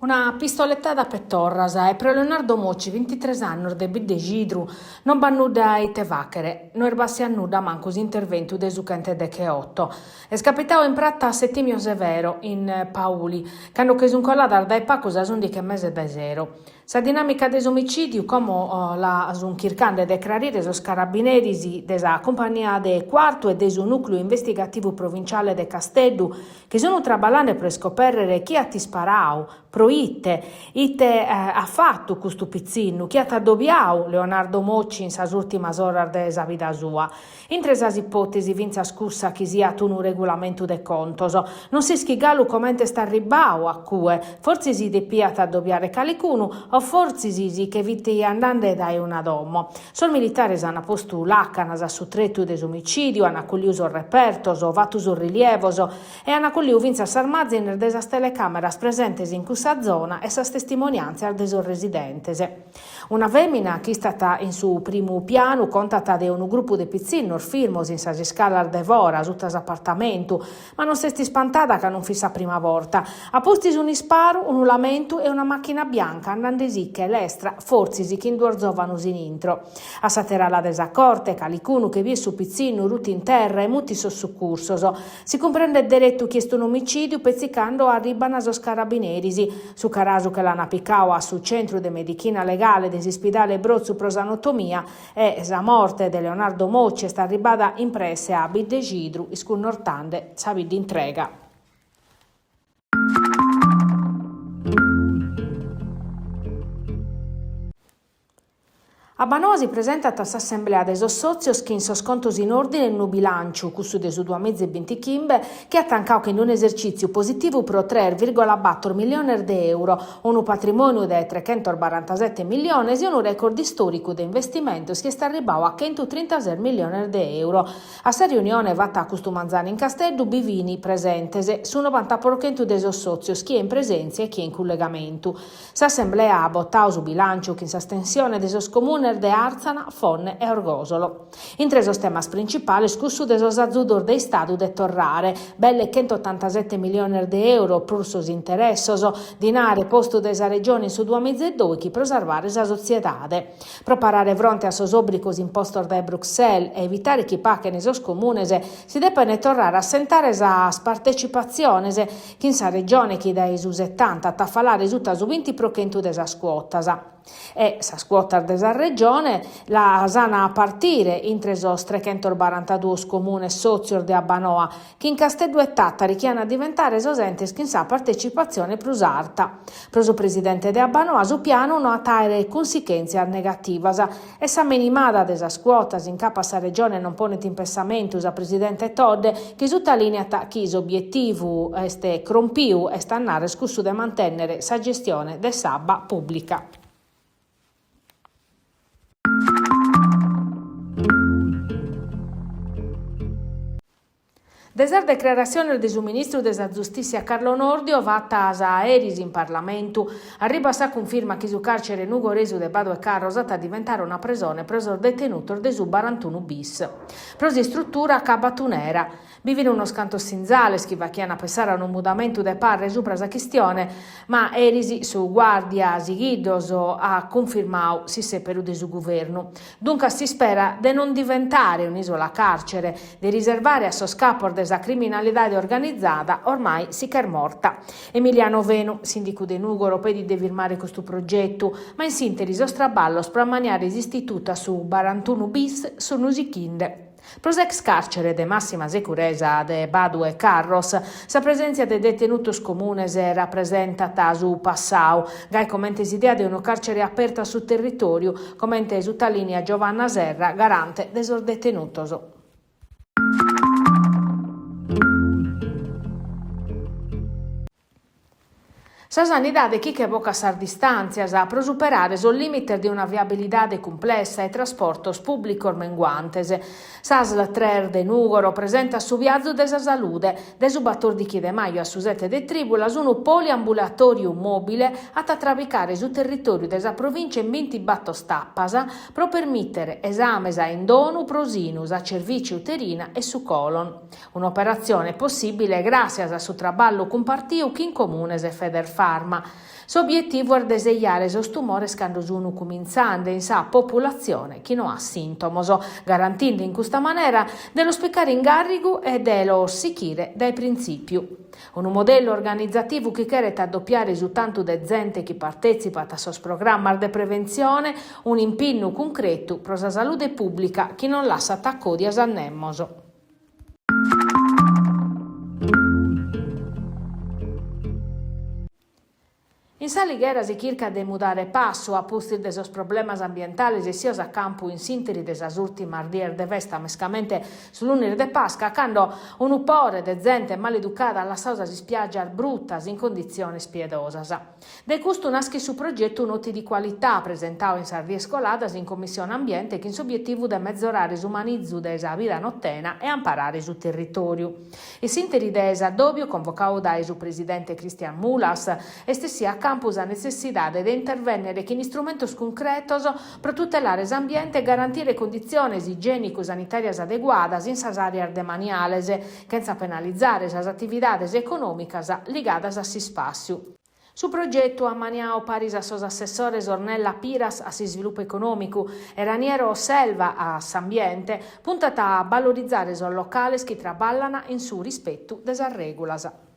Una pistolettada per Torrasa e per Leonardo Mocci, 23 anni, de Bidde Gidru, non bannuda i tevachere, non erbassi annuda manco intervento de Zucante de Cheotto. È scapitato in pratta a Settimio Severo, in Pauli, che hanno chiuso un colladar dai pacos a un di che mese da zero. Sa dinamica des omicidiu, come la sun chircande de clarire sos carabinieri desa compagnia de quarto e desu nucleo investigativo provinciale de Casteddu, che sono traballando per scoprire chi ha ti sparau, proite, ite ha fatto questo pizzino, chi ha t'addobbiau Leonardo Mocci in sas ultimas oras de sa vita sua. In tre sas ipotesi vinza scussa chi sia tu un regolamento de contos, non si schigalu commente sta ribau a cue, forse si depia t'addobbiare calicunu, o forse si che viti andande dai una domo. Sol militares hanno posto l'accanas a sutretu des omicidio, hanno colliuso repertos, vatuso rilievoso e hanno colliu vinza sarmazzi des telecameras presentes in questa zona e sas testimonianze al des residentese. Una femmina che è stata in suo primo piano contata da un gruppo di pizzinnor firmos in sas scalar de vora, suttas appartamento, ma non si spantata che non fissa prima volta. A posti un isparo, un lamento e una macchina bianca andando che l'estra forzisi che induorzovano in intro. A satera la desaccorte, calicuno che vi è su pizzino, ruti in terra e muti sossocursoso. Si comprende diretto chiesto un omicidio pezzicando a ribanasos carabinerisi, su caraso che l'hanno piccao a su centro de medichina legale desispidale Brozzu prosanotomia e la morte di Leonardo Mocci sta ribada impresse a Bidde Gidru, iscun nortande, savi d'intrega. A Banoa si presenta s'assemblea dei sozios che in soscontos in ordine in un bilancio, cussu de su 2025, che ha tancato che in un esercizio positivo pro 3,4 milioni di euro, un patrimonio di 347 milioni e un record storico di investimento che sta arrivando a 136 milioni di euro. A sta riunione vatta a Custumanzani in Casteddu, Bivini presentese, su 90% dei sozios, chi è in presenza e chi è in collegamento. S'assemblea ha bottato su bilancio che in sostensione dei comuni de Arzana, Fonne e Orgosolo. In tre temas principali, scussu de sos azzudor dei stadu de Torrare, belle 187 milioni di euro plus sos interessos, dinare posto desa regione su 2002 chi preservare sa societade. Preparare fronte a sos obricos impostos da Bruxelles e evitare chi paghe nei sos comunes, si depene tornare a sentare sa partecipazione che in sa regione chi dai su 70 a falare risulta su 20% desa scuotas. E sa scuotas desa regione la sana a partire in tre sos 342 comune sozios de Abbanoa che in Casteddu e Tattari chiano a diventare sos entes che in sa partecipazione plus alta. Pro su presidente de Abbanoa su piano non attare conseguenze negativas e sa minimada desa scuotas in capa sa regione non pone in pensamento sa presidente Todde che sottolinea che l'obiettivo este crompiu e stannare scussu de mantenere sa gestione de sabba pubblica. Desar declarazione del ministro della giustizia Carlo Nordio vatta a Eris in Parlamento, arriba sa conferma che su carcere nugoresu de Bado e Carro a diventare una prigione preso detenuto de su 41 bis. Prosi struttura cabatunera. Vive in uno scanto sinzale, schiva chi hanno pensare a un mudamento de parre su presa questione, ma Erisi su guardia sighidoso ha confermato si seppero de su governo. Dunque si spera di non diventare un'isola carcere, di riservare a soscapor desa criminalità organizzata ormai si che è morta. Emiliano Venu, sindaco de Nugoro, pedi di firmare questo progetto, ma in sintesi straballo spramaniare istituta su 41 bis su Nusichinde. Prosex carcere de massima sicurezza de Badu e Carros, sa presenza de detenutos comunes rappresentata su Passau, gai commentes idea di uno carcere aperta sul territorio, commente su linea Giovanna Serra, garante de sos detenutos. Sa sanidade chi che evoca sar distanzias a pro superare sul limite di una viabilidade complessa e trasportos pubblico menguantes. Sasl 3 de Nugoro presenta su viaggio desa salude, desubator di Chiedemaio a Susette de Tribula su un poliambulatorium mobile a trabicare su territorio desa provincia in 20 battostappas pro permettere esames a indonu prosinus a cervice uterina e su colon. Un'operazione possibile grazie a su traballo compartiu chi in comune se feder allarma. L'obiettivo è deseiare esos tumores quando sono cominciando in sa popolazione che non ha sintomi, garantendo in questa maniera dello spiccare in garrigo e dello sicire dai principi. Un modello organizzativo che chiede addoppiare risultato de gente che partecipa a sos programmi di prevenzione, un impegno concreto per la salute pubblica che non lascia attacco di asannemmoso. In Saligera si cerca di mudare passo a posti de sos problemas ambientali e sia a campo in sinteri de sas ultimas dies de festa mescamente sull'unir de Pasca, quando un upore de gente maleducata alla sausa si spiaggia bruttas in condizioni spiedosas. De questo nasce su progetto noti di qualità presentato in Sardi Scoladas in Commissione Ambiente che in suo obiettivo de mezzorare sumanizzu de esa vita nottena e amparare sul territorio. I sinteri de esa dobbio convocato da su presidente Cristian Mulas estessi a campus a necessidade de intervenire con instrumentos concretos per tutelare l'ambiente e garantire condizioni igienico-sanitarias adeguadas in sas areas demaniales, senza penalizzare sas attividades economicas ligadas a si spazio. Su progetto ha maniato paris a sos assessores Ornella Piras a si sviluppo economico e Raniero Selva a s'ambiente, puntata a valorizzare sos locales che traballano in su rispetto des regolas.